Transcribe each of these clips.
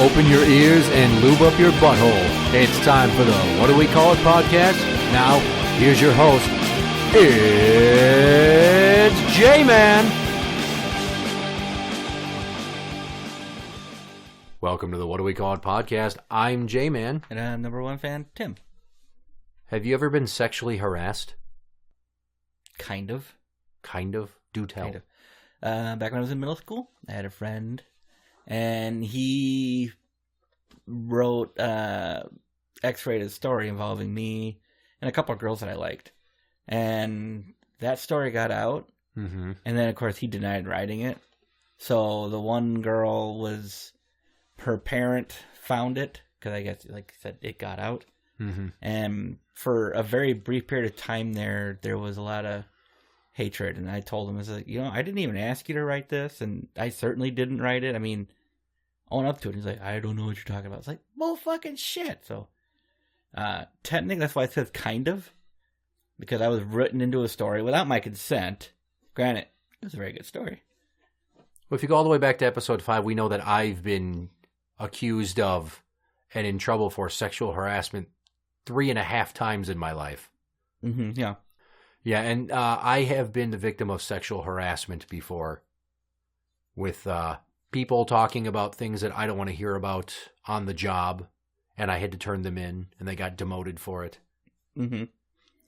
Open your ears and lube up your butthole. It's time for the What Do We Call It podcast. Now, here's your host. It's Jmann. Welcome to the What Do We Call It podcast. I'm Jmann. And I'm number one fan, Tim. Have you ever been sexually harassed? Kind of. Kind of? Do tell. Kind of. Back when I was in middle school, I had a friend, and he wrote X-rated story involving me and a couple of girls that I liked. And that story got out, and then, of course, he denied writing it. So the one girl was... her parent found it, because I guess, like I said, it got out. And for a very brief period of time there was a lot of hatred. And I told him, I was like, I didn't even ask you to write this, and I certainly didn't write it. I mean, own up to it. He's like, I don't know what you're talking about. It's like, well, fucking shit. So, technically, that's why it says kind of, because I was written into a story without my consent. Granted, it was a very good story. Well, if you go all the way back to episode 5, we know that I've been accused of and in trouble for sexual harassment 3.5 times in my life. Yeah. Yeah, and I have been the victim of sexual harassment before with people talking about things that I don't want to hear about on the job, and I had to turn them in, and they got demoted for it.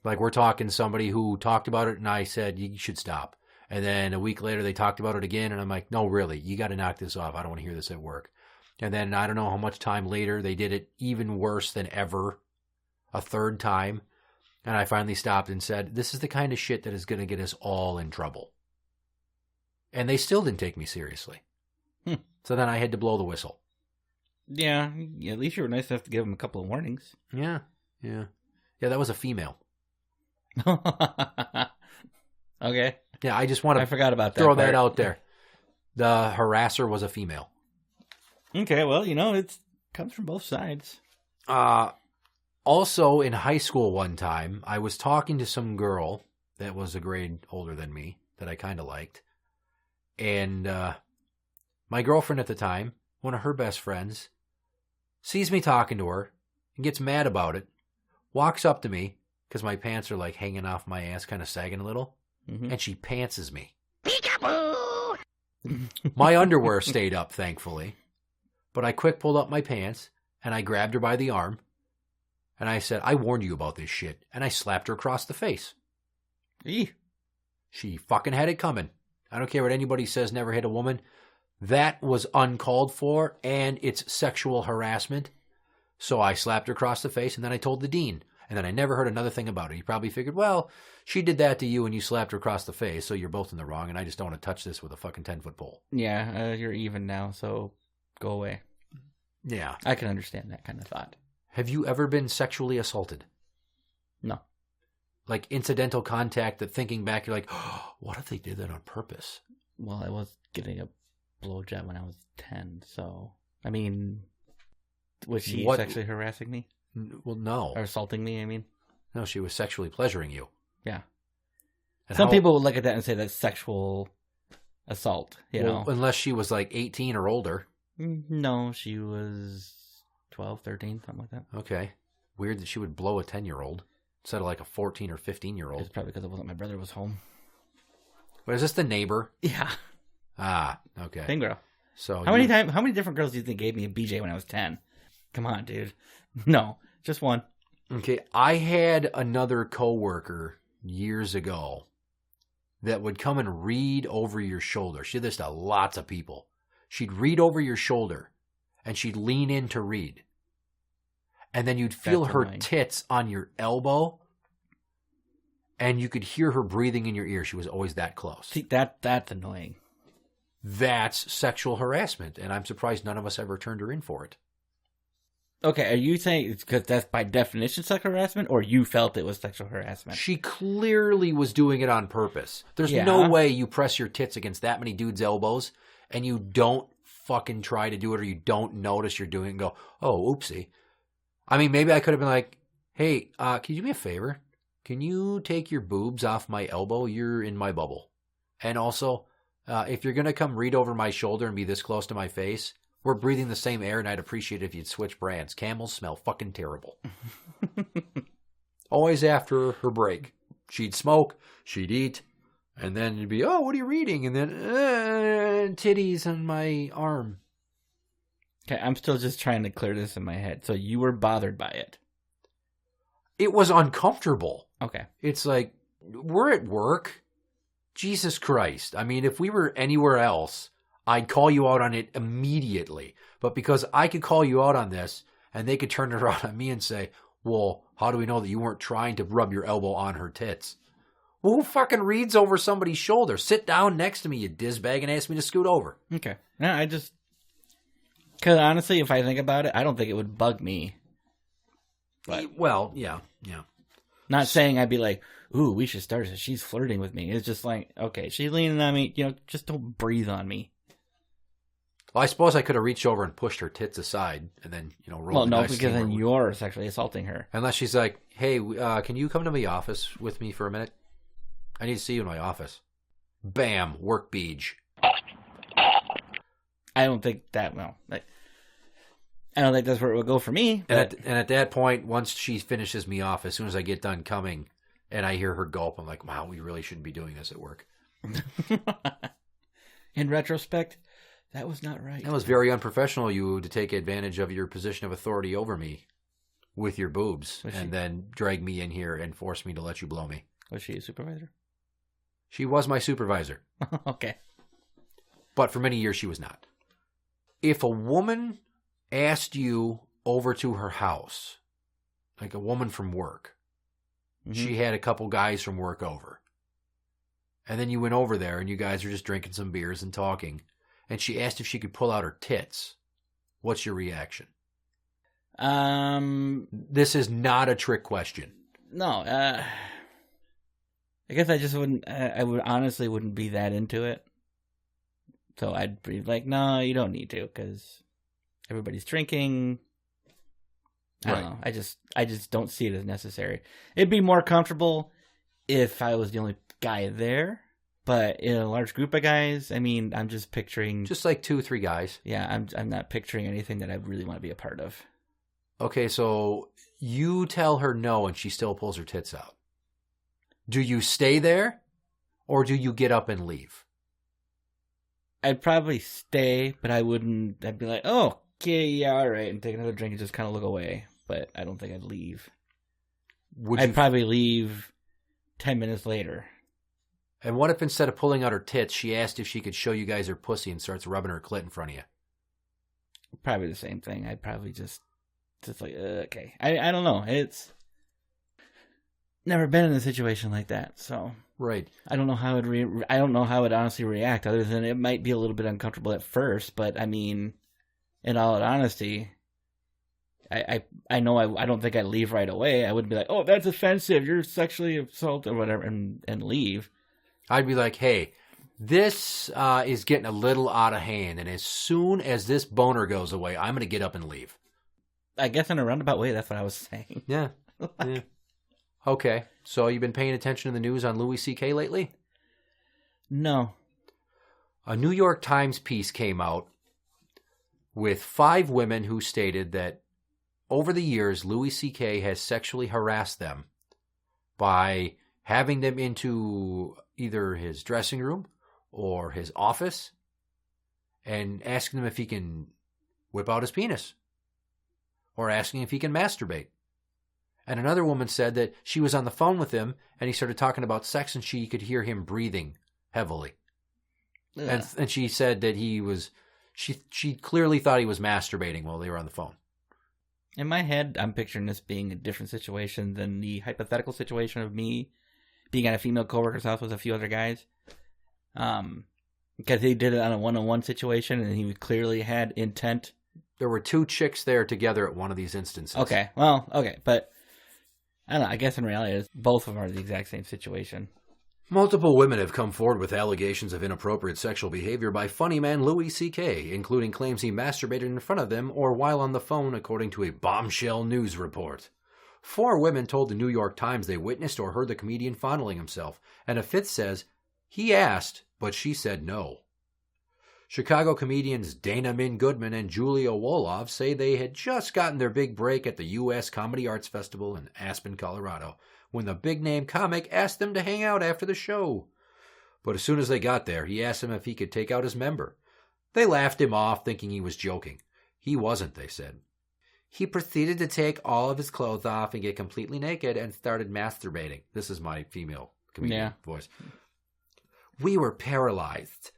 Like, we're talking somebody who talked about it, and I said, you should stop. And then a week later, they talked about it again, and I'm like, no, really, you got to knock this off. I don't want to hear this at work. And then I don't know how much time later, they did it even worse than ever, a third time. And I finally stopped and said, this is the kind of shit that is going to get us all in trouble. And they still didn't take me seriously. So then I had to blow the whistle. Yeah, at least you were nice enough to give them a couple of warnings. Yeah, that was a female. Okay. Yeah, I just want to I forgot about that throw part. that out there. The harasser was a female. Okay, well, it comes from both sides. Also, in high school one time, I was talking to some girl that was a grade older than me that I kind of liked. And my girlfriend at the time, one of her best friends, sees me talking to her and gets mad about it, walks up to me, because my pants are like hanging off my ass, kind of sagging a little, and she pantses me. Peekaboo! My underwear stayed up, thankfully. But I quick pulled up my pants, and I grabbed her by the arm, and I said, I warned you about this shit, and I slapped her across the face. Eee. She fucking had it coming. I don't care what anybody says, never hit a woman. That was uncalled for, and it's sexual harassment. So I slapped her across the face, and then I told the dean. And then I never heard another thing about it. He probably figured, well, she did that to you, and you slapped her across the face, so you're both in the wrong, and I just don't want to touch this with a fucking 10-foot pole. Yeah, you're even now, so go away. Yeah. I can understand that kind of thought. Have you ever been sexually assaulted? No. Like incidental contact that thinking back, you're like, oh, what if they did that on purpose? Well, I was getting a blowjob when I was 10, so... I mean, was she sexually harassing me? Well, no. Or assaulting me, I mean? No, she was sexually pleasuring you. Yeah. And Some people would look at that and say that's sexual assault, you know? Unless she was like 18 or older. No, she was 12, 13, something like that. Okay. Weird that she would blow a 10-year-old instead of like a 14 or 15-year-old. It's probably because it wasn't my brother was home. But is this the neighbor? Yeah. Ah, okay. Same girl. So how many different girls do you think gave me a BJ when I was 10? Come on, dude. No, just one. Okay, I had another coworker years ago that would come and read over your shoulder. She did this to lots of people. She'd read over your shoulder, and she'd lean in to read. And then you'd feel her tits on your elbow, and you could hear her breathing in your ear. She was always that close. See, that's annoying. That's sexual harassment, and I'm surprised none of us ever turned her in for it. Okay, are you saying it's because that's by definition sexual harassment, or you felt it was sexual harassment? She clearly was doing it on purpose. There's no way you press your tits against that many dudes' elbows and you don't fucking try to do it, or you don't notice you're doing it and go, oh, oopsie. I mean, maybe I could have been like, hey, can you do me a favor? Can you take your boobs off my elbow? You're in my bubble. And also, if you're going to come read over my shoulder and be this close to my face, We're breathing the same air, and I'd appreciate it if you'd switch brands. Camels smell fucking terrible. Always after her break. She'd smoke, she'd eat, and then it'd be, oh, what are you reading? And then, titties on my arm. Okay, I'm still just trying to clear this in my head. So you were bothered by it. It was uncomfortable. Okay. It's like, we're at work. Jesus Christ. I mean, if we were anywhere else, I'd call you out on it immediately. But because I could call you out on this, and they could turn it around on me and say, well, how do we know that you weren't trying to rub your elbow on her tits? Well, who fucking reads over somebody's shoulder? Sit down next to me, you dizbag, and ask me to scoot over. Okay. No, because honestly, if I think about it, I don't think it would bug me. But well, yeah. Not saying I'd be like, ooh, we should start. She's flirting with me. It's just like, okay, she's leaning on me. Just don't breathe on me. Well, I suppose I could have reached over and pushed her tits aside and then, roll Well, the no, dice because then you're sexually assaulting her. Unless she's like, hey, can you come to my office with me for a minute? I need to see you in my office. Bam, work beej. I don't think that, I don't think that's where it would go for me. But... And at that point, once she finishes me off, as soon as I get done coming and I hear her gulp, I'm like, wow, we really shouldn't be doing this at work. In retrospect, that was not right. That was very unprofessional of you to take advantage of your position of authority over me with your boobs and then drag me in here and force me to let you blow me. Was she a supervisor? She was my supervisor. Okay. But for many years, she was not. If a woman asked you over to her house, like a woman from work, she had a couple guys from work over, and then you went over there and you guys were just drinking some beers and talking, and she asked if she could pull out her tits, what's your reaction? This is not a trick question. No, I guess I just wouldn't, I would honestly wouldn't be that into it. So I'd be like, no, you don't need to, because everybody's drinking. I don't know. I just don't see it as necessary. It'd be more comfortable if I was the only guy there, but in a large group of guys, I mean, I'm just picturing just like 2-3 guys. Yeah, I'm not picturing anything that I really want to be a part of. Okay, so you tell her no, and she still pulls her tits out. Do you stay there, or do you get up and leave? I'd probably stay, but I wouldn't. I'd be like, oh, okay, yeah, all right, and take another drink and just kind of look away. But I don't think I'd leave. I'd probably leave 10 minutes later. And what if instead of pulling out her tits, she asked if she could show you guys her pussy and starts rubbing her clit in front of you? Probably the same thing. I'd probably just like, okay. I don't know. It's never been in a situation like that, so right. I don't know how I don't know how I'd honestly react, other than it might be a little bit uncomfortable at first. But I mean, in all honesty, I know I don't think I'd leave right away. I wouldn't be like, oh, that's offensive, you're sexually assaulted or whatever, and leave. I'd be like, hey, this is getting a little out of hand, and as soon as this boner goes away, I'm going to get up and leave. I guess in a roundabout way, that's what I was saying. Yeah. Yeah. Okay, so you've been paying attention to the news on Louis C.K. lately? No. A New York Times piece came out with 5 women who stated that over the years, Louis C.K. has sexually harassed them by having them into either his dressing room or his office and asking them if he can whip out his penis or asking if he can masturbate. And another woman said that she was on the phone with him and he started talking about sex and she could hear him breathing heavily. Yeah. And she said that she clearly thought he was masturbating while they were on the phone. In my head, I'm picturing this being a different situation than the hypothetical situation of me being at a female coworker's house with a few other guys. Because he did it on a one-on-one situation and he clearly had intent. There were 2 chicks there together at one of these instances. Okay, well, okay, but I don't know, I guess in reality, both of them are the exact same situation. Multiple women have come forward with allegations of inappropriate sexual behavior by funny man Louis C.K., including claims he masturbated in front of them or while on the phone, according to a bombshell news report. 4 women told the New York Times they witnessed or heard the comedian fondling himself, and a 5th says, he asked, but she said no. Chicago comedians Dana Min Goodman and Julia Wolof say they had just gotten their big break at the U.S. Comedy Arts Festival in Aspen, Colorado, when the big-name comic asked them to hang out after the show. But as soon as they got there, he asked them if he could take out his member. They laughed him off, thinking he was joking. He wasn't, they said. He proceeded to take all of his clothes off and get completely naked and started masturbating. This is my female comedian voice. We were paralyzed.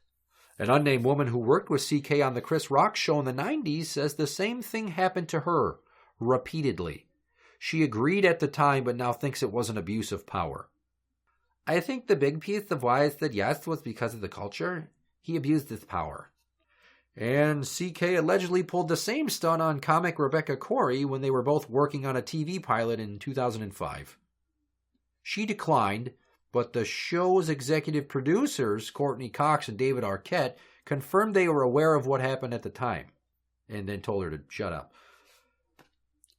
An unnamed woman who worked with CK on the Chris Rock show in the 90s says the same thing happened to her, repeatedly. She agreed at the time, but now thinks it was an abuse of power. I think the big piece of why I said yes was because of the culture. He abused his power. And CK allegedly pulled the same stunt on comic Rebecca Corey when they were both working on a TV pilot in 2005. She declined, but the show's executive producers, Courtney Cox and David Arquette, confirmed they were aware of what happened at the time, and then told her to shut up.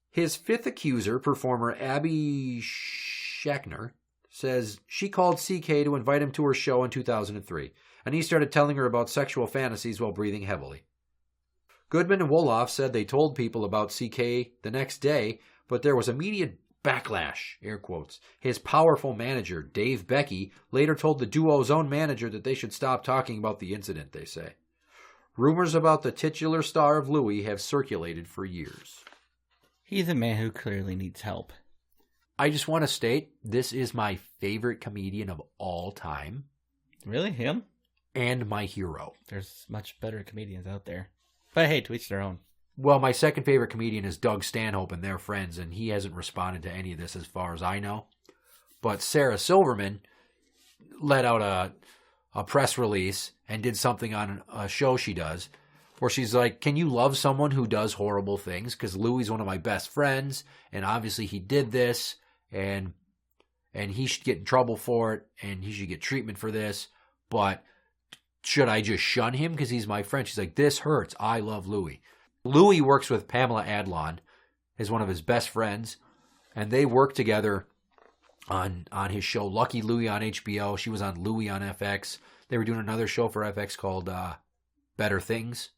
His fifth accuser, performer Abby Schachner, says she called CK to invite him to her show in 2003, and he started telling her about sexual fantasies while breathing heavily. Goodman and Wolof said they told people about CK the next day, but there was immediate backlash, air quotes. His powerful manager, Dave Becky, later told the duo's own manager that they should stop talking about the incident, they say. Rumors about the titular star of Louie have circulated for years. He's a man who clearly needs help. I just want to state, this is my favorite comedian of all time. Really? Him? And my hero. There's much better comedians out there. But hey, to each their own. Well, my second favorite comedian is Doug Stanhope, and they're friends, and he hasn't responded to any of this as far as I know. But Sarah Silverman let out a press release and did something on a show she does where she's like, can you love someone who does horrible things? Because Louie's one of my best friends, and obviously he did this, and he should get in trouble for it, and he should get treatment for this, but should I just shun him because he's my friend? She's like, this hurts. I love Louie. Louie works with Pamela Adlon, is one of his best friends, and they work together on his show Lucky Louie on HBO. She was on Louie on FX. They were doing another show for FX called Better Things.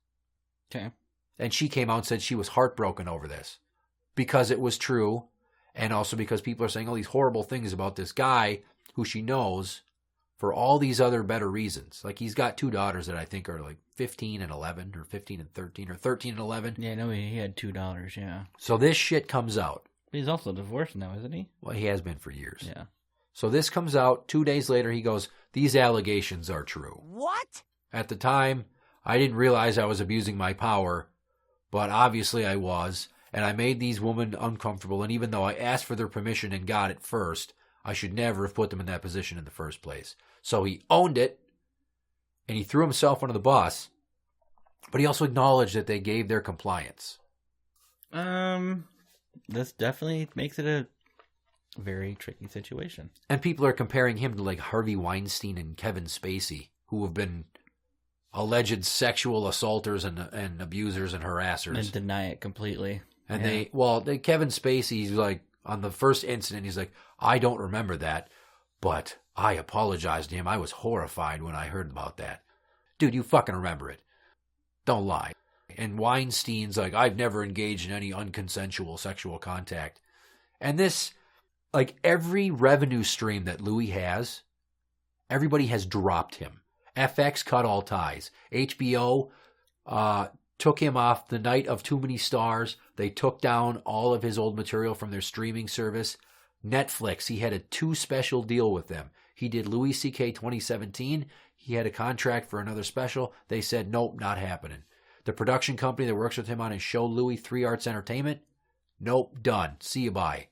Okay. And she came out and said she was heartbroken over this because it was true, and also because people are saying all these horrible things about this guy who she knows for all these other better reasons. Like, he's got two daughters that I think are like 15 and 11, or 15 and 13, or 13 and 11. Yeah, no, he had $2, yeah. So this shit comes out. But he's also divorced now, isn't he? Well, he has been for years. Yeah. So this comes out. 2 days later, he goes, these allegations are true. What? At the time, I didn't realize I was abusing my power, but obviously I was, and I made these women uncomfortable, and even though I asked for their permission and got it first, I should never have put them in that position in the first place. So he owned it, and he threw himself under the bus, but he also acknowledged that they gave their compliance. This definitely makes it a very tricky situation. And people are comparing him to like Harvey Weinstein and Kevin Spacey, who have been alleged sexual assaulters and abusers and harassers. And deny it completely. And Kevin Spacey's like, on the first incident, he's like, I don't remember that, but I apologized to him. I was horrified when I heard about that. Dude, you fucking remember it. Don't lie. And Weinstein's like, I've never engaged in any unconsensual sexual contact. And this, like, every revenue stream that Louie has, everybody has dropped him. FX cut all ties. HBO took him off the night of Too Many Stars. They took down all of his old material from their streaming service. Netflix, he had a 2 special deal with them. He did Louis C.K. 2017. He had a contract for another special. They said, nope, not happening. The production company that works with him on his show, Louis 3 Arts Entertainment, nope, done. See you, bye.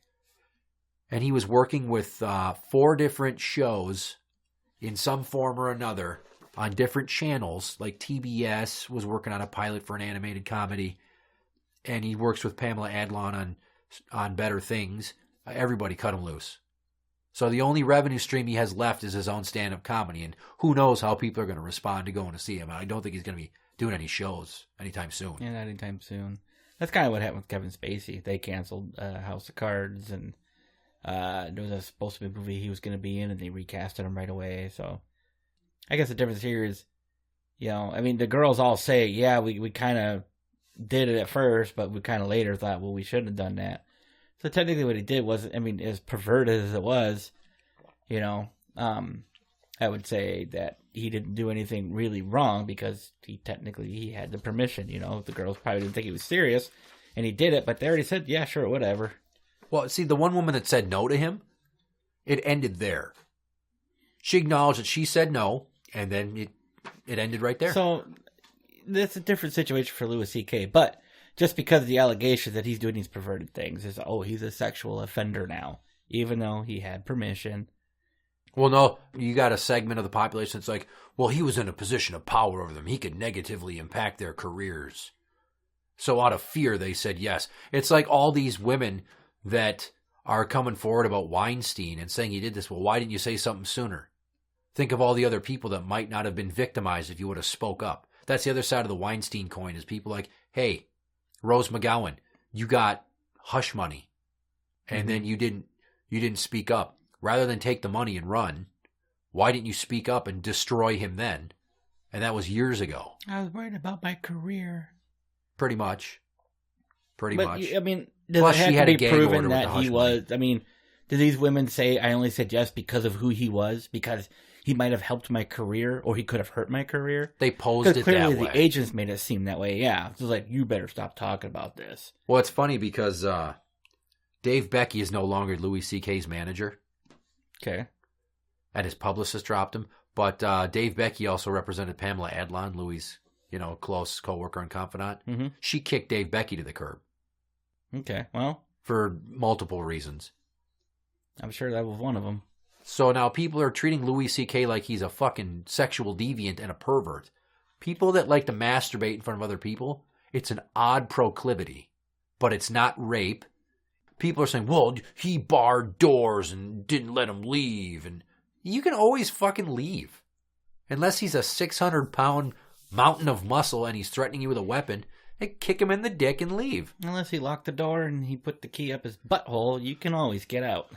And he was working with 4 different shows in some form or another on different channels, like TBS was working on a pilot for an animated comedy, and he works with Pamela Adlon on Better Things. Everybody cut him loose. So the only revenue stream he has left is his own stand-up comedy, and who knows how people are going to respond to going to see him. I don't think he's going to be doing any shows anytime soon. Yeah, not anytime soon. That's kind of what happened with Kevin Spacey. They canceled House of Cards, and there was supposed to be a movie he was going to be in, and they recasted him right away. So I guess the difference here is, I mean, the girls all say, yeah, we kind of did it at first, but we kind of later thought, well, we shouldn't have done that. So technically what he did was, I mean, as perverted as it was, I would say that he didn't do anything really wrong because he had the permission, The girls probably didn't think he was serious, and he did it, but they already said, yeah, sure, whatever. Well, see, the one woman that said no to him, it ended there. She acknowledged that she said no, and then it ended right there. So that's a different situation for Louis C.K., but just because of the allegations that he's doing these perverted things is, he's a sexual offender now, even though he had permission. Well, no, you got a segment of the population that's like, well, he was in a position of power over them. He could negatively impact their careers. So out of fear, they said yes. It's like all these women that are coming forward about Weinstein and saying he did this. Well, why didn't you say something sooner? Think of all the other people that might not have been victimized if you would have spoke up. That's the other side of the Weinstein coin is people like, hey, Rose McGowan, you got hush money. And then you didn't speak up. Rather than take the money and run, why didn't you speak up and destroy him then? And that was years ago. I was worried about my career. Pretty much. I mean, does it have to be proven that he was... I mean, do these women say, I only said yes because of who he was? Because he might have helped my career, or he could have hurt my career? They posed it that way. Because clearly the agents made it seem that way, yeah. It's like, you better stop talking about this. Well, it's funny because Dave Becky is no longer Louis C.K.'s manager. Okay. And his publicist dropped him. But Dave Becky also represented Pamela Adlon, Louis' close co-worker and confidant. Mm-hmm. She kicked Dave Becky to the curb. Okay, well. For multiple reasons. I'm sure that was one of them. So now people are treating Louis C.K. like he's a fucking sexual deviant and a pervert. People that like to masturbate in front of other people, it's an odd proclivity. But it's not rape. People are saying, well, he barred doors and didn't let him leave. And you can always fucking leave. Unless he's a 600-pound mountain of muscle and he's threatening you with a weapon, kick him in the dick and leave. Unless he locked the door and he put the key up his butthole, you can always get out.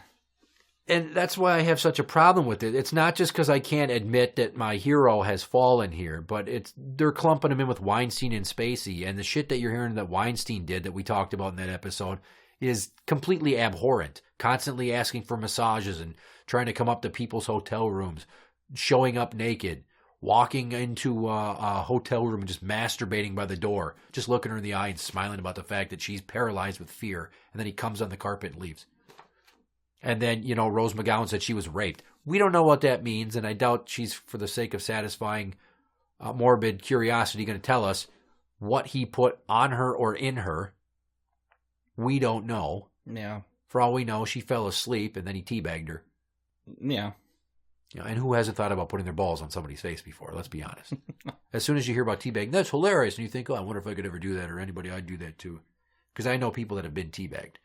And that's why I have such a problem with it. It's not just because I can't admit that my hero has fallen here, but they're clumping him in with Weinstein and Spacey. And the shit that you're hearing that Weinstein did that we talked about in that episode is completely abhorrent. Constantly asking for massages and trying to come up to people's hotel rooms, showing up naked, walking into a hotel room and just masturbating by the door, just looking her in the eye and smiling about the fact that she's paralyzed with fear. And then he comes on the carpet and leaves. And then, Rose McGowan said she was raped. We don't know what that means, and I doubt she's, for the sake of satisfying morbid curiosity, going to tell us what he put on her or in her. We don't know. Yeah. For all we know, she fell asleep and then he teabagged her. Yeah. And who hasn't thought about putting their balls on somebody's face before? Let's be honest. As soon as you hear about teabagging, that's hilarious. And you think, I wonder if I could ever do that, or anybody, I'd do that too. Because I know people that have been teabagged.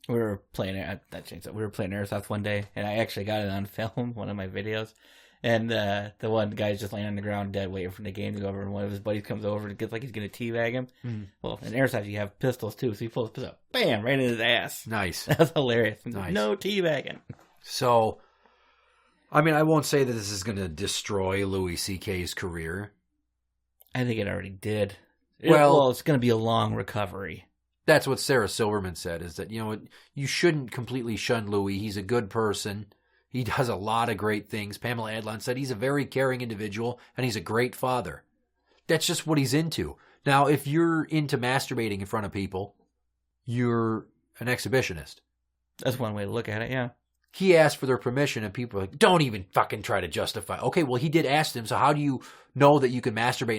We were playing airsoft one day, and I actually got it on film, one of my videos. And the one guy's just laying on the ground dead, waiting for the game to go over, and one of his buddies comes over and gets like he's going to teabag him. Mm. Well, in airsoft, you have pistols too, so he pulls his pistol, bam, right in his ass. Nice. That's hilarious. Nice. No teabagging. So, I mean, I won't say that this is going to destroy Louis C.K.'s career. I think it already did. Well, it's going to be a long recovery. That's what Sarah Silverman said, is that, you shouldn't completely shun Louis. He's a good person. He does a lot of great things. Pamela Adlon said he's a very caring individual, and he's a great father. That's just what he's into. Now, if you're into masturbating in front of people, you're an exhibitionist. That's one way to look at it, yeah. He asked for their permission, and people are like, don't even fucking try to justify. Okay, well, he did ask them, so how do you know that you can masturbate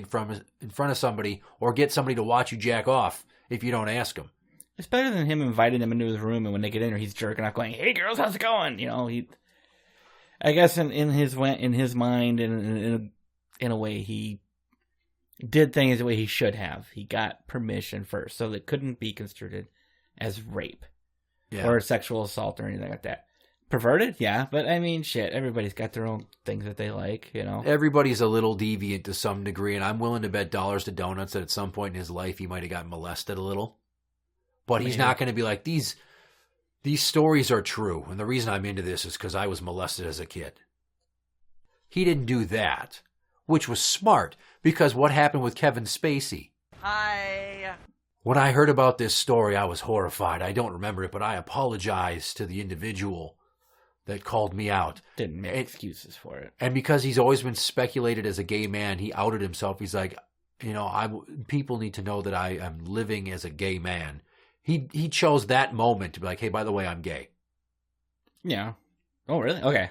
in front of somebody or get somebody to watch you jack off if you don't ask them? It's better than him inviting them into his room, and when they get in there, he's jerking off going, hey, girls, how's it going? I guess in his mind, in a way, he did things the way he should have. He got permission first, so that couldn't be construed as rape or sexual assault or anything like that. Perverted, yeah, but I mean, shit, everybody's got their own things that they like, Everybody's a little deviant to some degree, and I'm willing to bet dollars to donuts that at some point in his life he might have gotten molested a little. But he's not going to be like, these stories are true, and the reason I'm into this is because I was molested as a kid. He didn't do that. which was smart, because what happened with Kevin Spacey? Hi. When I heard about this story, I was horrified. I don't remember it, but I apologize to the individual that called me out. Didn't make excuses for it. And because he's always been speculated as a gay man, he outed himself. He's like, people need to know that I am living as a gay man. He chose that moment to be like, hey, by the way, I'm gay. Yeah. Oh, really? Okay.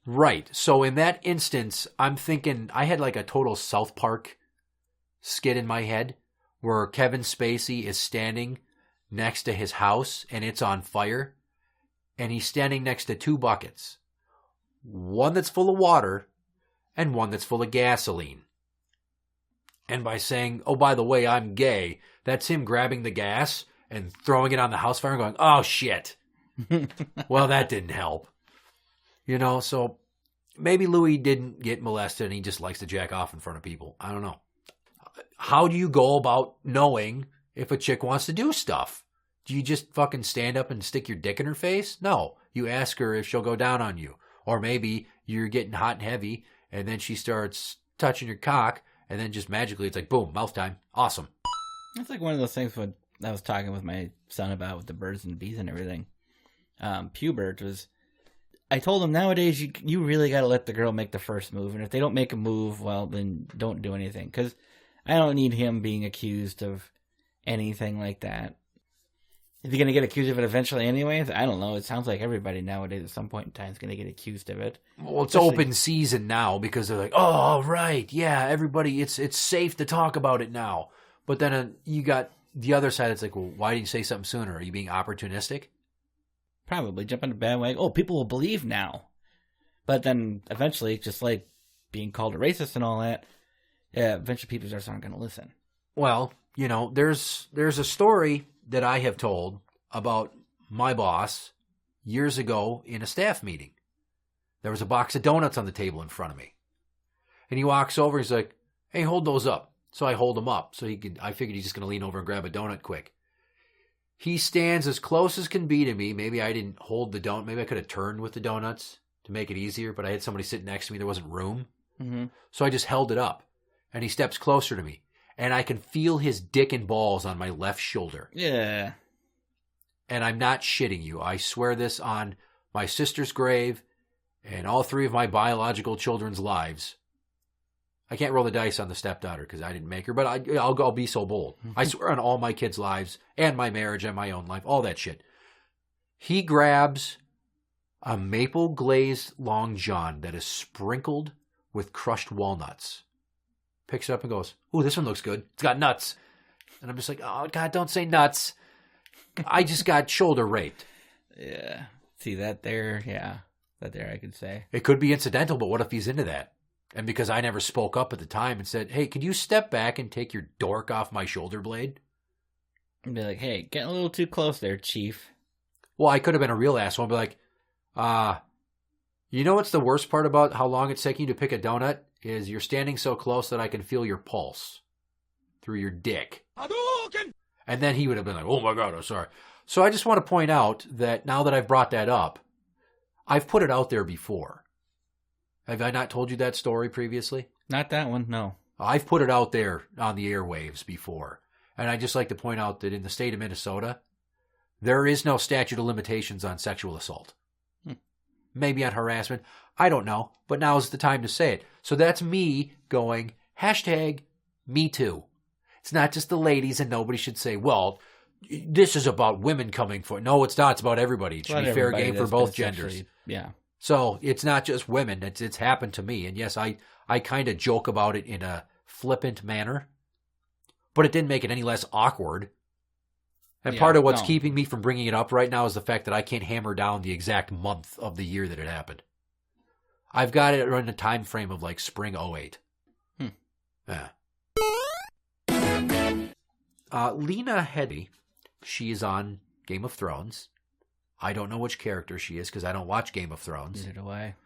Right. So in that instance, I'm thinking I had like a total South Park skit in my head where Kevin Spacey is standing next to his house and it's on fire. And he's standing next to two buckets. One that's full of water and one that's full of gasoline. And by saying, oh, by the way, I'm gay, that's him grabbing the gas and throwing it on the house fire and going, oh, shit. Well, that didn't help. So maybe Louie didn't get molested and he just likes to jack off in front of people. I don't know. How do you go about knowing if a chick wants to do stuff? Do you just fucking stand up and stick your dick in her face? No. You ask her if she'll go down on you. Or maybe you're getting hot and heavy and then she starts touching your cock and then just magically it's like, boom, mouth time. Awesome. That's like one of those things when I was talking with my son about with the birds and bees and everything. Pubert was... I told him nowadays you really got to let the girl make the first move. And if they don't make a move, well, then don't do anything. Because I don't need him being accused of anything like that. Is he going to get accused of it eventually anyways? I don't know. It sounds like everybody nowadays at some point in time is going to get accused of it. Well, it's open season now because they're like, oh, right, yeah, everybody, it's safe to talk about it now. But then you got the other side. It's like, well, why didn't you say something sooner? Are you being opportunistic? Probably jump on the bandwagon. Oh, people will believe now. But then eventually, just like being called a racist and all that, yeah, eventually people just aren't going to listen. Well, there's a story that I have told about my boss years ago in a staff meeting. There was a box of donuts on the table in front of me. And he walks over, he's like, hey, hold those up. So I hold them up. I figured he's just going to lean over and grab a donut quick. He stands as close as can be to me. Maybe I didn't hold the donut. Maybe I could have turned with the donuts to make it easier, but I had somebody sitting next to me. There wasn't room. Mm-hmm. So I just held it up. And he steps closer to me. And I can feel his dick and balls on my left shoulder. Yeah. And I'm not shitting you. I swear this on my sister's grave and all three of my biological children's lives. I can't roll the dice on the stepdaughter because I didn't make her, but I'll be so bold. I swear on all my kids' lives and my marriage and my own life, all that shit. He grabs a maple glazed Long John that is sprinkled with crushed walnuts. Picks it up and goes, ooh, this one looks good. It's got nuts. And I'm just like, oh, God, don't say nuts. I just got shoulder raped. Yeah. See that there? Yeah. That there I could say. It could be incidental, but what if he's into that? And because I never spoke up at the time and said, hey, could you step back and take your dork off my shoulder blade? And be like, hey, getting a little too close there, Chief. Well, I could have been a real asshole and be like, you know what's the worst part about how long it's taking you to pick a donut? Is you're standing so close that I can feel your pulse through your dick. And then he would have been like, oh my God, I'm sorry. So I just want to point out that now that I've brought that up, I've put it out there before. Have I not told you that story previously? Not that one, no. I've put it out there on the airwaves before. And I'd just like to point out that in the state of Minnesota, there is no statute of limitations on sexual assault. Maybe on harassment. I don't know. But now's the time to say it. So that's me going, hashtag me too. It's not just the ladies and nobody should say, well, this is about women coming for it. No, it's not. It's about everybody. It should be fair game for both genders. Yeah. So it's not just women. It's happened to me. And yes, I kind of joke about it in a flippant manner. But it didn't make it any less awkward. And part of what's keeping me from bringing it up right now is the fact that I can't hammer down the exact month of the year that it happened. I've got it in a time frame of like spring 08. Yeah. Lena Headey, she is on Game of Thrones. I don't know which character she is because I don't watch Game of Thrones. Neither do I.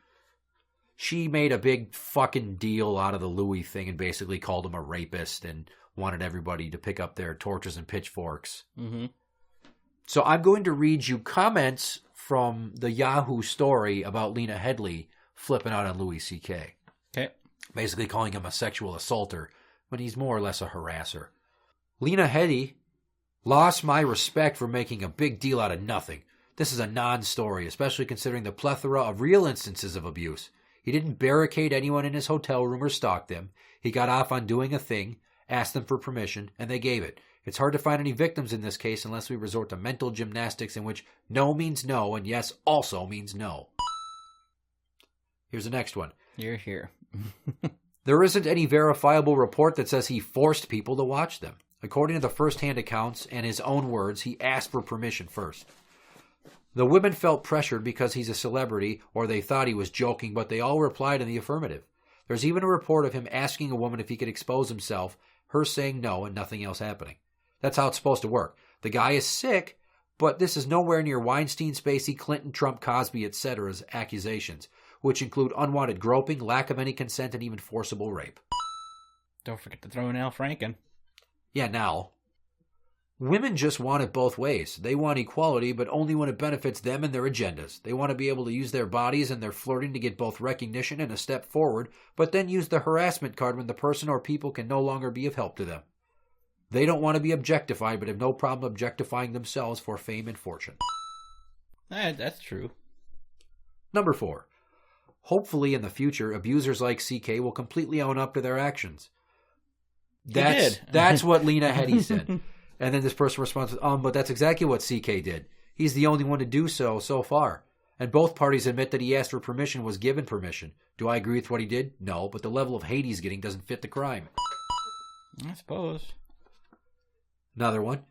She made a big fucking deal out of the Louie thing and basically called him a rapist and wanted everybody to pick up their torches and pitchforks. Mm-hmm. So I'm going to read you comments from the Yahoo story about Lena Headey flipping out on Louis C.K. Okay. basically calling him a sexual assaulter, when he's more or less a harasser. Lena Headey lost my respect for making a big deal out of nothing. This is a non-story, especially considering the plethora of real instances of abuse. He didn't barricade anyone in his hotel room or stalk them. He got off on doing a thing, asked them for permission, and they gave it. It's hard to find any victims in this case unless we resort to mental gymnastics in which no means no and yes also means no. Here's the next one. You're here. There isn't any verifiable report that says he forced people to watch them. According to the first-hand accounts and his own words, he asked for permission first. The women felt pressured because he's a celebrity, or they thought he was joking, but they all replied in the affirmative. There's even a report of him asking a woman if he could expose himself, her saying no, and nothing else happening. That's how it's supposed to work. The guy is sick, but this is nowhere near Weinstein, Spacey, Clinton, Trump, Cosby, etc.'s accusations, which include unwanted groping, lack of any consent, and even forcible rape. Don't forget to throw in Al Franken. Yeah, now. Women just want it both ways. They want equality, but only when it benefits them and their agendas. They want to be able to use their bodies and their flirting to get both recognition and a step forward, but then use the harassment card when the person or people can no longer be of help to them. They don't want to be objectified, but have no problem objectifying themselves for fame and fortune. That's true. Number 4. Hopefully in the future, abusers like CK will completely own up to their actions. That's what Lena Headey said. And then this person responds, but that's exactly what CK did. He's the only one to do so far. And both parties admit that he asked for permission, was given permission. Do I agree with what he did? No, but the level of hate he's getting doesn't fit the crime. I suppose. Another one.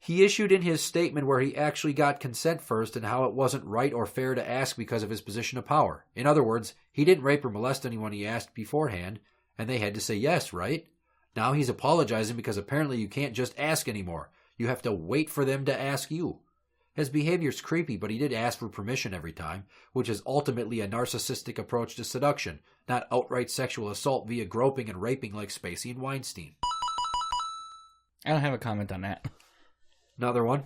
He issued in his statement where he actually got consent first and how it wasn't right or fair to ask because of his position of power. In other words, he didn't rape or molest anyone he asked beforehand, and they had to say yes, right? Now he's apologizing because apparently you can't just ask anymore. You have to wait for them to ask you. His behavior's creepy, but he did ask for permission every time, which is ultimately a narcissistic approach to seduction, not outright sexual assault via groping and raping like Spacey and Weinstein. I don't have a comment on that. Another one.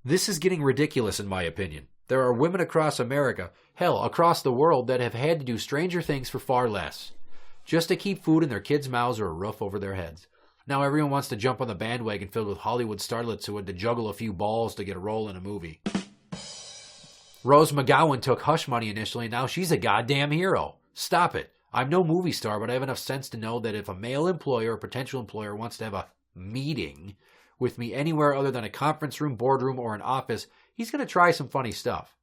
This is getting ridiculous in my opinion. There are women across America, hell, across the world, that have had to do stranger things for far less, just to keep food in their kids' mouths or a roof over their heads. Now everyone wants to jump on the bandwagon filled with Hollywood starlets who had to juggle a few balls to get a role in a movie. Rose McGowan took hush money initially, and now she's a goddamn hero. Stop it. I'm no movie star, but I have enough sense to know that if a male employer or potential employer wants to have a meeting with me anywhere other than a conference room, boardroom, or an office, he's going to try some funny stuff.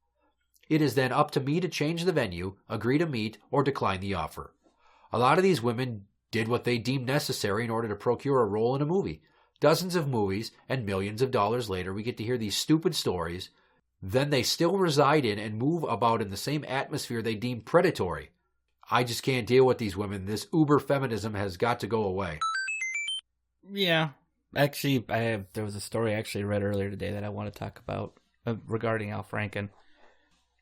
It is then up to me to change the venue, agree to meet, or decline the offer. A lot of these women did what they deemed necessary in order to procure a role in a movie. Dozens of movies, and millions of dollars later, we get to hear these stupid stories. Then they still reside in and move about in the same atmosphere they deem predatory. I just can't deal with these women. This uber feminism has got to go away. Yeah. Actually, there was a story I actually read earlier today that I want to talk about regarding Al Franken.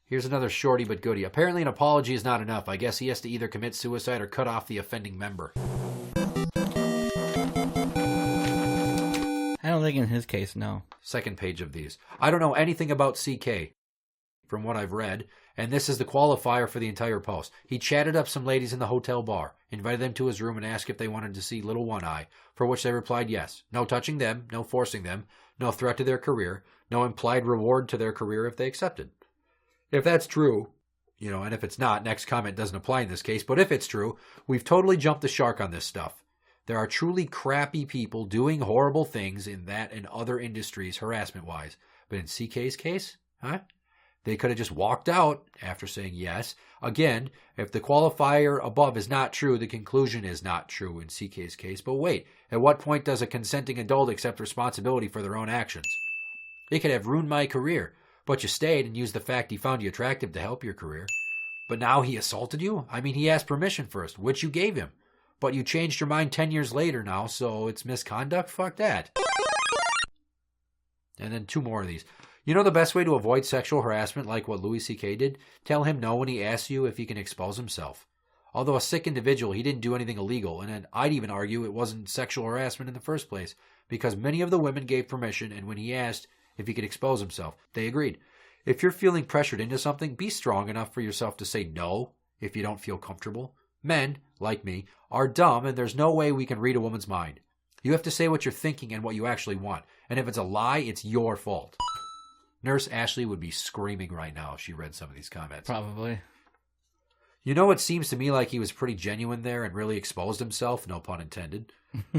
Here's another shorty but goodie. Apparently an apology is not enough. I guess he has to either commit suicide or cut off the offending member. I don't think in his case, no. Second page of these. I don't know anything about CK from what I've read, and this is the qualifier for the entire post. He chatted up some ladies in the hotel bar, invited them to his room and asked if they wanted to see Little One Eye, for which they replied yes. No touching them, no forcing them, no threat to their career, no implied reward to their career if they accepted. If that's true, and if it's not, next comment doesn't apply in this case, but if it's true, we've totally jumped the shark on this stuff. There are truly crappy people doing horrible things in that and other industries harassment-wise. But in CK's case, they could have just walked out after saying yes. Again, if the qualifier above is not true, the conclusion is not true in CK's case. But wait, at what point does a consenting adult accept responsibility for their own actions? It could have ruined my career, but you stayed and used the fact he found you attractive to help your career. But now he assaulted you? I mean, he asked permission first, which you gave him. But you changed your mind 10 years later now, so it's misconduct? Fuck that. And then 2 more of these. You know the best way to avoid sexual harassment like what Louis C.K. did? Tell him no when he asks you if he can expose himself. Although a sick individual, he didn't do anything illegal, and I'd even argue it wasn't sexual harassment in the first place, because many of the women gave permission, and when he asked if he could expose himself, they agreed. If you're feeling pressured into something, be strong enough for yourself to say no if you don't feel comfortable. Men, like me, are dumb and there's no way we can read a woman's mind. You have to say what you're thinking and what you actually want. And if it's a lie, it's your fault. Nurse Ashley would be screaming right now if she read some of these comments. Probably. You know, it seems to me like he was pretty genuine there and really exposed himself, no pun intended.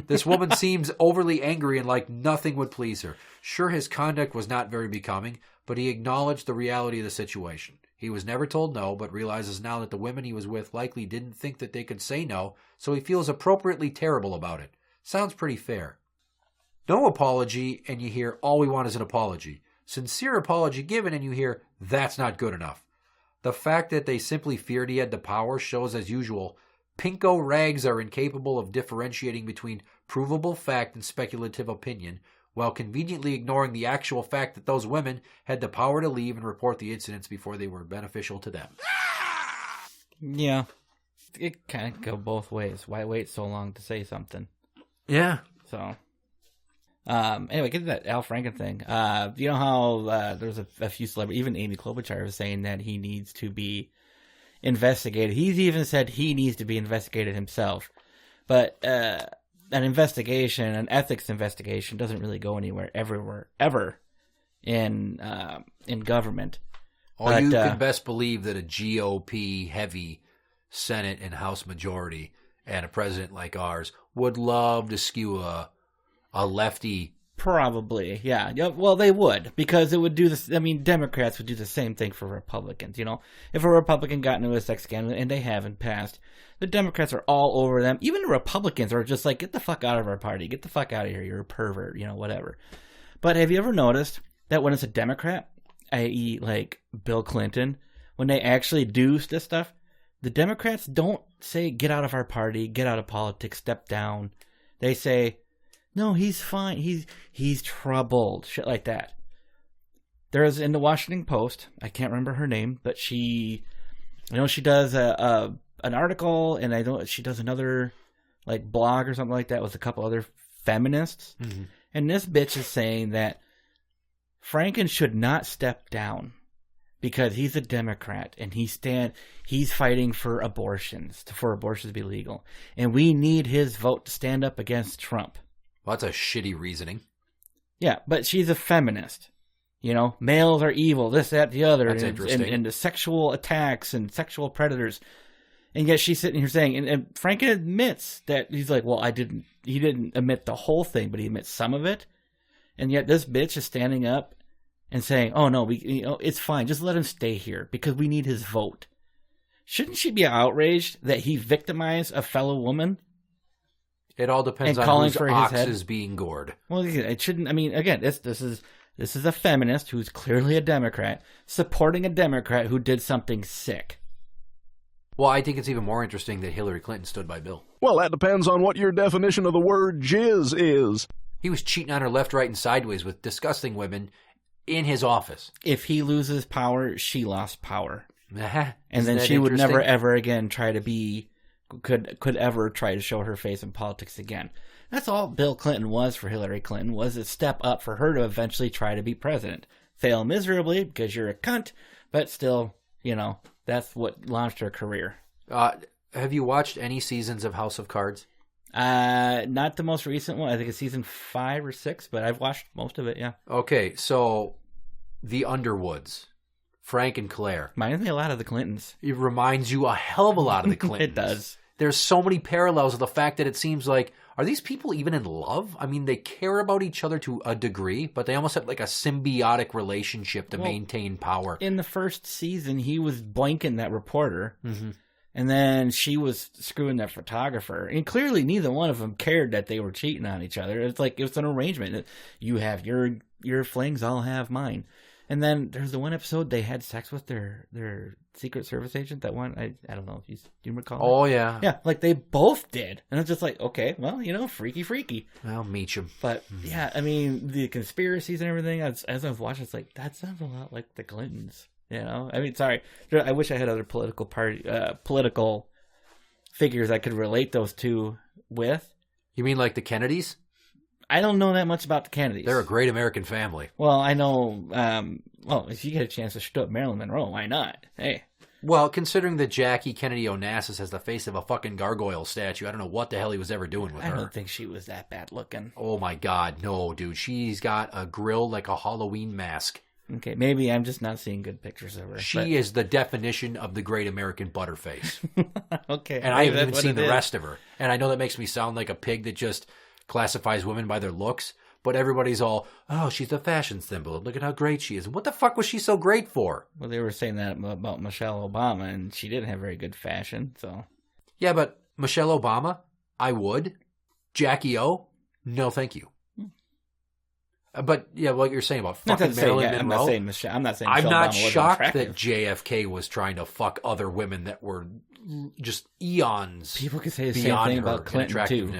This woman seems overly angry and like nothing would please her. Sure, his conduct was not very becoming, but he acknowledged the reality of the situation. He was never told no, but realizes now that the women he was with likely didn't think that they could say no, so he feels appropriately terrible about it. Sounds pretty fair. No apology, and you hear, all we want is an apology. Sincere apology given, and you hear, that's not good enough. The fact that they simply feared he had the power shows, as usual, pinko rags are incapable of differentiating between provable fact and speculative opinion, while conveniently ignoring the actual fact that those women had the power to leave and report the incidents before they were beneficial to them. Yeah. It can't go both ways. Why wait so long to say something? Yeah. So, anyway, get to that Al Franken thing. You know how there's a few celebrities, even Amy Klobuchar was saying that he needs to be investigated. He's even said he needs to be investigated himself. But an investigation, an ethics investigation, doesn't really go anywhere, everywhere, ever in government. Or you can best believe that a GOP heavy Senate and House majority and a president like ours would love to skew a lefty. Probably, yeah. Well, they would, because it would do this. I mean, Democrats would do the same thing for Republicans. You know, if a Republican got into a sex scandal, and they haven't passed, the Democrats are all over them. Even the Republicans are just like, get the fuck out of our party. Get the fuck out of here. You're a pervert, whatever. But have you ever noticed that when it's a Democrat, i.e. like Bill Clinton, when they actually do this stuff, the Democrats don't say, get out of our party, get out of politics, step down. They say, no, he's fine. He's troubled. Shit like that. There's in the Washington Post, I can't remember her name, but she does an article, and I know she does another like blog or something like that with a couple other feminists. Mm-hmm. And this bitch is saying that Franken should not step down because he's a Democrat and he's fighting for abortions to be legal, and we need his vote to stand up against Trump. Well, that's a shitty reasoning. Yeah, but she's a feminist. Males are evil, this, that, the other. That's interesting. And the sexual attacks and sexual predators. And yet she's sitting here saying, and Franken admits that he's like, well, he didn't admit the whole thing, but he admits some of it. And yet this bitch is standing up and saying, oh no, it's fine. Just let him stay here because we need his vote. Shouldn't she be outraged that he victimized a fellow woman? It all depends on whose ox is being gored. Well, it shouldn't. I mean, again, this is a feminist who's clearly a Democrat supporting a Democrat who did something sick. Well, I think it's even more interesting that Hillary Clinton stood by Bill. Well, that depends on what your definition of the word jizz is. He was cheating on her left, right, and sideways with disgusting women in his office. If he loses power, she lost power. And then she would never, ever again try to be... could ever try to show her face in politics again. That's all Bill Clinton was for Hillary Clinton, was a step up for her to eventually try to be president. Fail miserably because you're a cunt, but still, that's what launched her career. Have you watched any seasons of House of Cards? Not the most recent one. I think it's season 5 or 6, but I've watched most of it, yeah. Okay, so the Underwoods, Frank and Claire. Reminds me a lot of the Clintons. It reminds you a hell of a lot of the Clintons. It does. There's so many parallels with the fact that it seems like, are these people even in love? I mean, they care about each other to a degree, but they almost have like a symbiotic relationship to maintain power. In the first season, he was boinking that reporter, mm-hmm. and then she was screwing that photographer. And clearly, neither one of them cared that they were cheating on each other. It's like it was an arrangement. You have your flings, I'll have mine. And then there's the one episode they had sex with their Secret Service agent. That one, I don't know if do you recall? Oh, yeah. Yeah, like they both did. And it's just like, okay, well, freaky. I'll meet you. But yeah, I mean, the conspiracies and everything, as I was watching, it's like, that sounds a lot like the Clintons. I mean, sorry. I wish I had other political figures I could relate those two with. You mean like the Kennedys? I don't know that much about the Kennedys. They're a great American family. Well, I know, if you get a chance to shoot up Marilyn Monroe, why not? Hey. Well, considering that Jackie Kennedy Onassis has the face of a fucking gargoyle statue, I don't know what the hell he was ever doing with her. I don't think she was that bad looking. Oh my God, no, dude. She's got a grill like a Halloween mask. Okay, maybe I'm just not seeing good pictures of her. She is the definition of the great American butterface. Okay. And I haven't even seen the rest of her. And I know that makes me sound like a pig that just classifies women by their looks, but everybody's all, oh, she's a fashion symbol. Look at how great she is. What the fuck was she so great for? Well, they were saying that about Michelle Obama, and she didn't have very good fashion, so. Yeah, but Michelle Obama, I would. Jackie O, no thank you. But yeah, what you're saying about fucking Marilyn Monroe. I'm not saying Michelle. I'm not saying I'm Michelle not Obama shocked wasn't that JFK was trying to fuck other women that were just eons. People could say the same thing about Clinton too.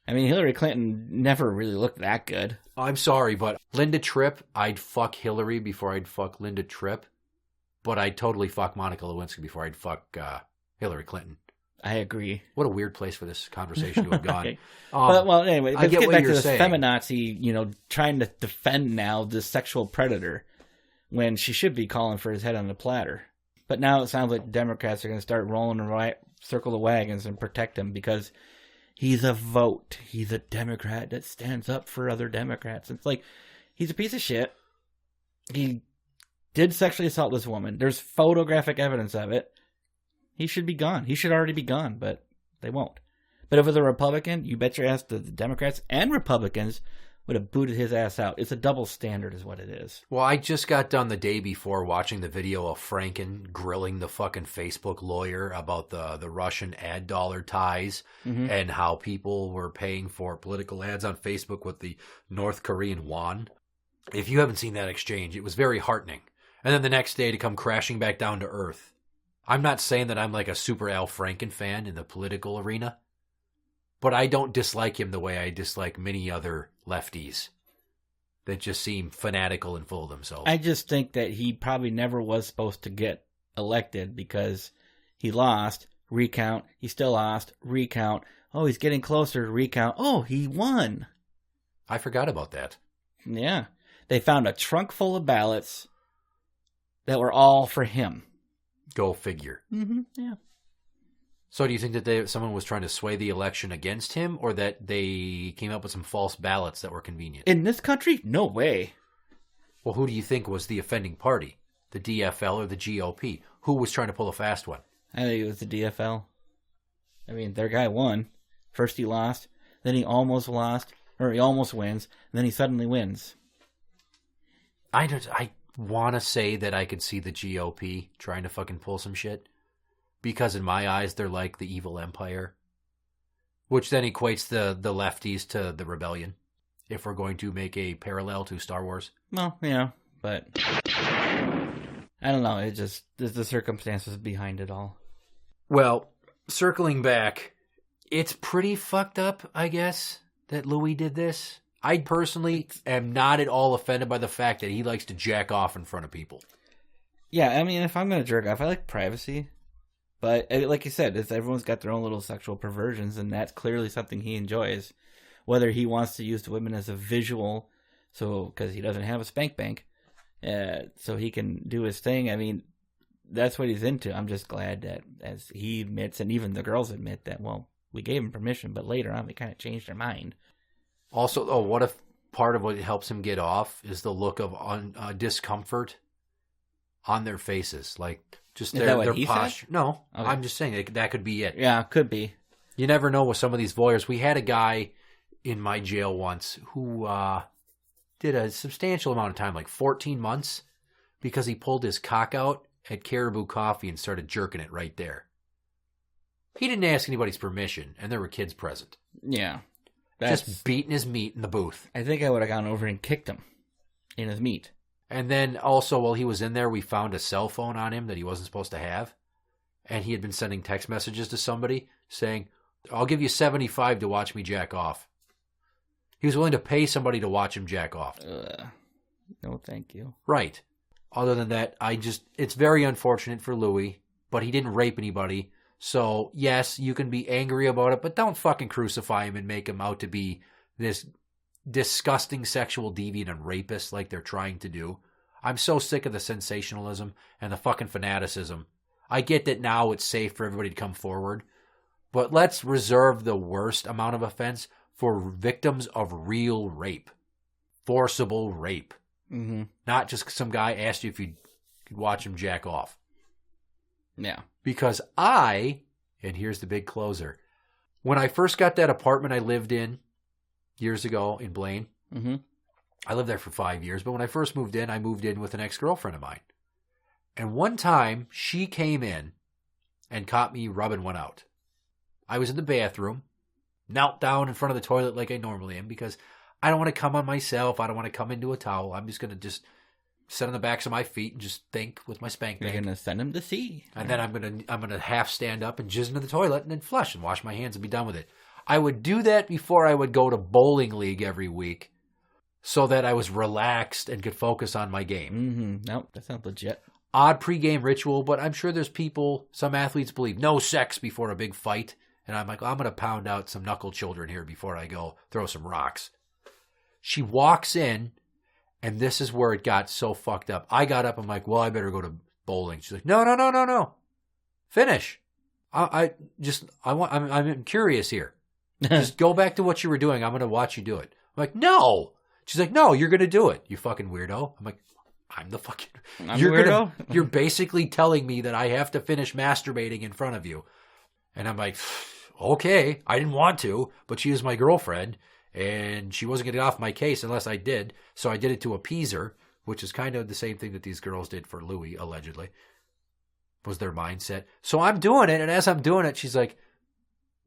I mean, Hillary Clinton never really looked that good. I'm sorry, but Linda Tripp, I'd fuck Hillary before I'd fuck Linda Tripp, but I'd totally fuck Monica Lewinsky before I'd fuck Hillary Clinton. I agree. What a weird place for this conversation to have gone. Okay. Well, anyway, let's get back to this saying. feminazi, trying to defend now this sexual predator when she should be calling for his head on the platter. But now it sounds like Democrats are going to start rolling around, circle the wagons and protect him because he's a vote. He's a Democrat that stands up for other Democrats. It's like, he's a piece of shit. He did sexually assault this woman. There's photographic evidence of it. He should be gone. He should already be gone, but they won't. But if it was a Republican, you bet your ass the Democrats and Republicans would have booted his ass out. It's a double standard is what it is. Well, I just got done the day before watching the video of Franken grilling the fucking Facebook lawyer about the Russian ad dollar ties and how people were paying for political ads on Facebook with the North Korean won. If you haven't seen that exchange, it was very heartening. And then the next day to come crashing back down to earth. I'm not saying that I'm like a super Al Franken fan in the political arena, but I don't dislike him the way I dislike many other lefties that just seem fanatical and full of themselves. I just think that he probably never was supposed to get elected because he lost, recount, he still lost, recount. Oh, he's getting closer, recount. Oh, he won. I forgot about that. Yeah. They found a trunk full of ballots that were all for him. Go figure. Yeah. So do you think that someone was trying to sway the election against him, or that they came up with some false ballots that were convenient? In this country? No way. Well, who do you think was the offending party? The DFL or the GOP? Who was trying to pull a fast one? I think it was the DFL. I mean, their guy won. First he lost, then he almost lost, or he almost wins, and then he suddenly wins. I want to say that I could see the GOP trying to fucking pull some shit. Because in my eyes, they're like the evil empire. Which then equates the lefties to the rebellion. If we're going to make a parallel to Star Wars. Well, yeah, but I don't know. It just, the circumstances behind it all. Well, circling back, it's pretty fucked up, I guess, that Louie did this. I personally am not at all offended by the fact that he likes to jack off in front of people. Yeah, I mean, if I'm going to jerk off, I like privacy. But like you said, everyone's got their own little sexual perversions, and that's clearly something he enjoys. Whether he wants to use the women as a visual, so because he doesn't have a spank bank, so he can do his thing. I mean, that's what he's into. I'm just glad that, as he admits, and even the girls admit that, well, we gave him permission, but later on we kind of changed our mind. Also, what if part of what helps him get off is the look of discomfort on their faces, like just their posture. Said? No, okay. I'm just saying that could be it. Yeah, could be. You never know with some of these voyeurs. We had a guy in my jail once who did a substantial amount of time, like 14 months, because he pulled his cock out at Caribou Coffee and started jerking it right there. He didn't ask anybody's permission, and there were kids present. Yeah. Just beating his meat in the booth. I think I would have gone over and kicked him in his meat. And then also, while he was in there, we found a cell phone on him that he wasn't supposed to have. And he had been sending text messages to somebody saying, I'll give you $75 to watch me jack off. He was willing to pay somebody to watch him jack off. No, thank you. Right. Other than that, it's very unfortunate for Louie, but he didn't rape anybody. So, yes, you can be angry about it, but don't fucking crucify him and make him out to be this disgusting sexual deviant and rapist like they're trying to do. I'm so sick of the sensationalism and the fucking fanaticism. I get that now it's safe for everybody to come forward, but let's reserve the worst amount of offense for victims of real rape, forcible rape. Mm-hmm. Not just some guy asked you if you could watch him jack off. Yeah. Because and here's the big closer, when I first got that apartment I lived in years ago in Blaine, mm-hmm. I lived there for 5 years, but when I first moved in, I moved in with an ex-girlfriend of mine. And one time, she came in and caught me rubbing one out. I was in the bathroom, knelt down in front of the toilet like I normally am, because I don't want to come on myself. I don't want to come into a towel. I'm just going to sit on the backs of my feet and just think with my spank bank. You're going to send him to sea. And then I'm going to half stand up and jizz into the toilet and then flush and wash my hands and be done with it. I would do that before I would go to bowling league every week so that I was relaxed and could focus on my game. Mm-hmm. Nope, that sounds legit. Odd pregame ritual, but I'm sure there's people, some athletes believe no sex before a big fight. And I'm like, I'm going to pound out some knuckle children here before I go throw some rocks. She walks in, and this is where it got so fucked up. I got up, I'm like, well, I better go to bowling. She's like, no. Finish. I'm curious here. Just go back to what you were doing. I'm going to watch you do it. I'm like, no. She's like, no, you're going to do it, you fucking weirdo. I'm like, I'm the fucking... weirdo? You're basically telling me that I have to finish masturbating in front of you. And I'm like, okay, I didn't want to, but she is my girlfriend, and she wasn't going to get off my case unless I did. So I did it to appease her, which is kind of the same thing that these girls did for Louie, allegedly, was their mindset. So I'm doing it, and as I'm doing it, she's like,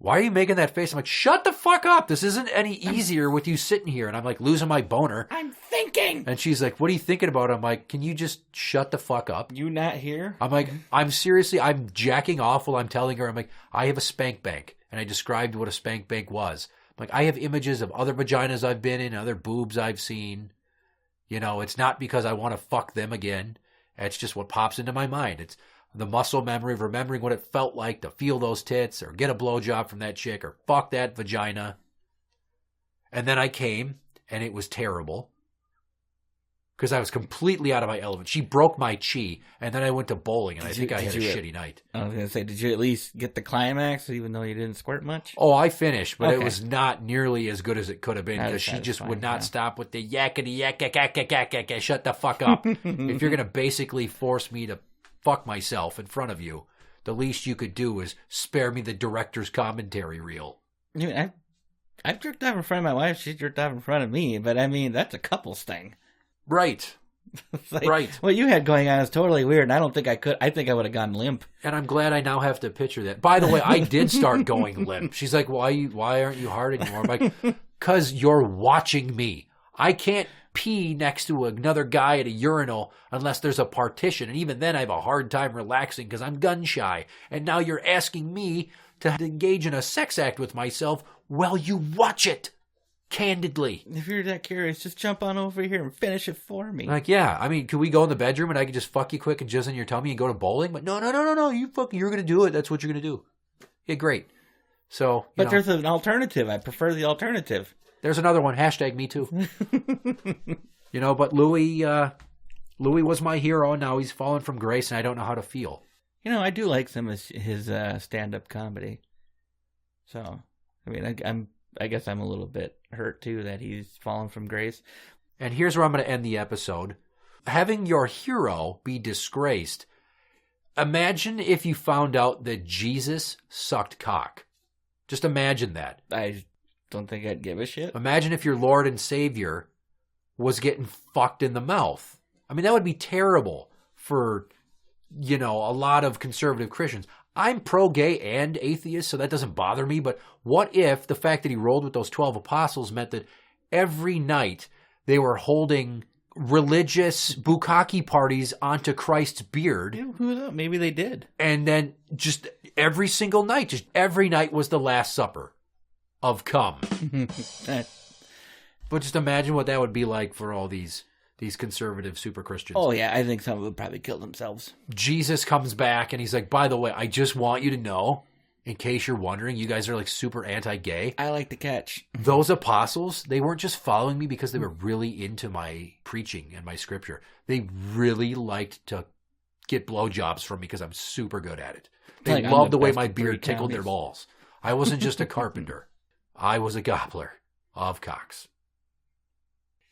why are you making that face? I'm like, shut the fuck up. This isn't any easier with you sitting here. And I'm like losing my boner. I'm thinking. And she's like, what are you thinking about? I'm like, can you just shut the fuck up? You not here? I'm like, I'm jacking off while I'm telling her. I'm like, I have a spank bank. And I described what a spank bank was. I'm like, I have images of other vaginas I've been in, other boobs I've seen. You know, it's not because I want to fuck them again. It's just what pops into my mind. It's the muscle memory of remembering what it felt like to feel those tits or get a blowjob from that chick or fuck that vagina. And then I came, and it was terrible because I was completely out of my element. She broke my chi, and then I went to bowling, and I think I had a shitty night. I was going to say, did you at least get the climax even though you didn't squirt much? Oh, I finished, but it was not nearly as good as it could have been because she just would not yeah. stop with the yakety yak yak yak yak yak yak. Shut the fuck up. If you're going to basically force me to fuck myself in front of you, the least you could do is spare me the director's commentary reel. I mean, I've jerked off in front of my wife. She's jerked off in front of me. But, I mean, that's a couple's thing. Right. Like, right. What you had going on is totally weird, and I don't think I could. I think I would have gone limp. And I'm glad I now have to picture that. By the way, I did start going limp. She's like, why aren't you hard anymore? I'm like, because you're watching me. I can't pee next to another guy at a urinal unless there's a partition. And even then I have a hard time relaxing because I'm gun shy. And now you're asking me to engage in a sex act with myself while you watch it candidly. If you're that curious, just jump on over here and finish it for me. Like, yeah, I mean, can we go in the bedroom and I can just fuck you quick and jizz in your tummy and go to bowling? But no, you're going to do it. That's what you're going to do. Yeah, great. So, but there's an alternative. I prefer the alternative. There's another one. Hashtag me too. But Louie was my hero, and now he's fallen from grace, and I don't know how to feel. I do like some of his stand-up comedy. So, I mean, I guess I'm a little bit hurt too that he's fallen from grace. And here's where I'm going to end the episode. Having your hero be disgraced. Imagine if you found out that Jesus sucked cock. Just imagine that. I don't think I'd give a shit. Imagine if your Lord and Savior was getting fucked in the mouth. I mean, that would be terrible for, a lot of conservative Christians. I'm pro-gay and atheist, so that doesn't bother me. But what if the fact that he rolled with those 12 apostles meant that every night they were holding religious bukkake parties onto Christ's beard? Yeah, who knows? Maybe they did. And then just every single night, every night was the Last Supper of cum. But just imagine what that would be like for all these conservative super Christians. Oh yeah, I think some of them would probably kill themselves. Jesus comes back and he's like, by the way, I just want you to know, in case you're wondering, you guys are like super anti-gay. I like to catch. Those apostles, they weren't just following me because they were really into my preaching and my scripture. They really liked to get blowjobs from me because I'm super good at it. They Like, I'm loved the the way best my at three beard tickled their counties. balls. I wasn't just a carpenter. I was a gobbler of cocks.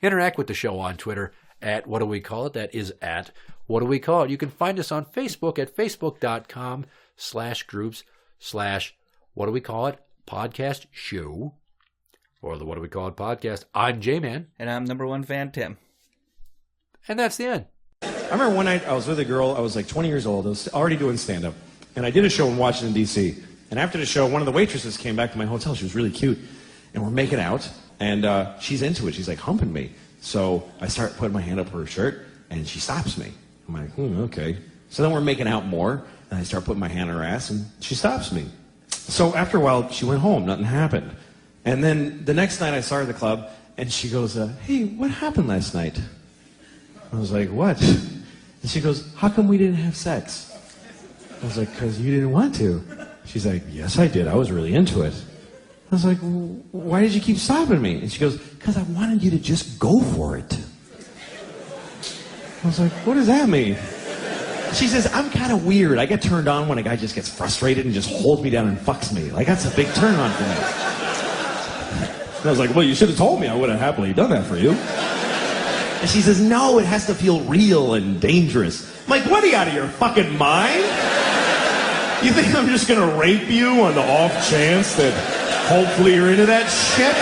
Interact with the show on Twitter at What Do We Call It? That is at What Do We Call It? You can find us on Facebook at facebook.com/groups/What Do We Call It? Podcast Show. Or the What Do We Call It? Podcast. I'm Jmann. And I'm number one fan, Tim. And that's the end. I remember one night I was with a girl, I was like 20 years old, I was already doing stand-up, and I did a show in Washington, D.C., and after the show, one of the waitresses came back to my hotel, she was really cute, and we're making out, and she's into it, she's like humping me, so I start putting my hand up her shirt, and she stops me. I'm like, okay. So then we're making out more, and I start putting my hand on her ass, and she stops me. So after a while, she went home, nothing happened. And then the next night I saw her at the club, and she goes, hey, what happened last night? I was like, what? And she goes, how come we didn't have sex? I was like, because you didn't want to. She's like, yes, I did. I was really into it. I was like, why did you keep stopping me? And she goes, because I wanted you to just go for it. I was like, what does that mean? She says, I'm kind of weird. I get turned on when a guy just gets frustrated and just holds me down and fucks me. Like, that's a big turn on for me. And I was like, well, you should have told me. I would have happily done that for you. And she says, no, it has to feel real and dangerous. I'm like, what, are you out of your fucking mind? You think I'm just going to rape you on the off chance that hopefully you're into that shit?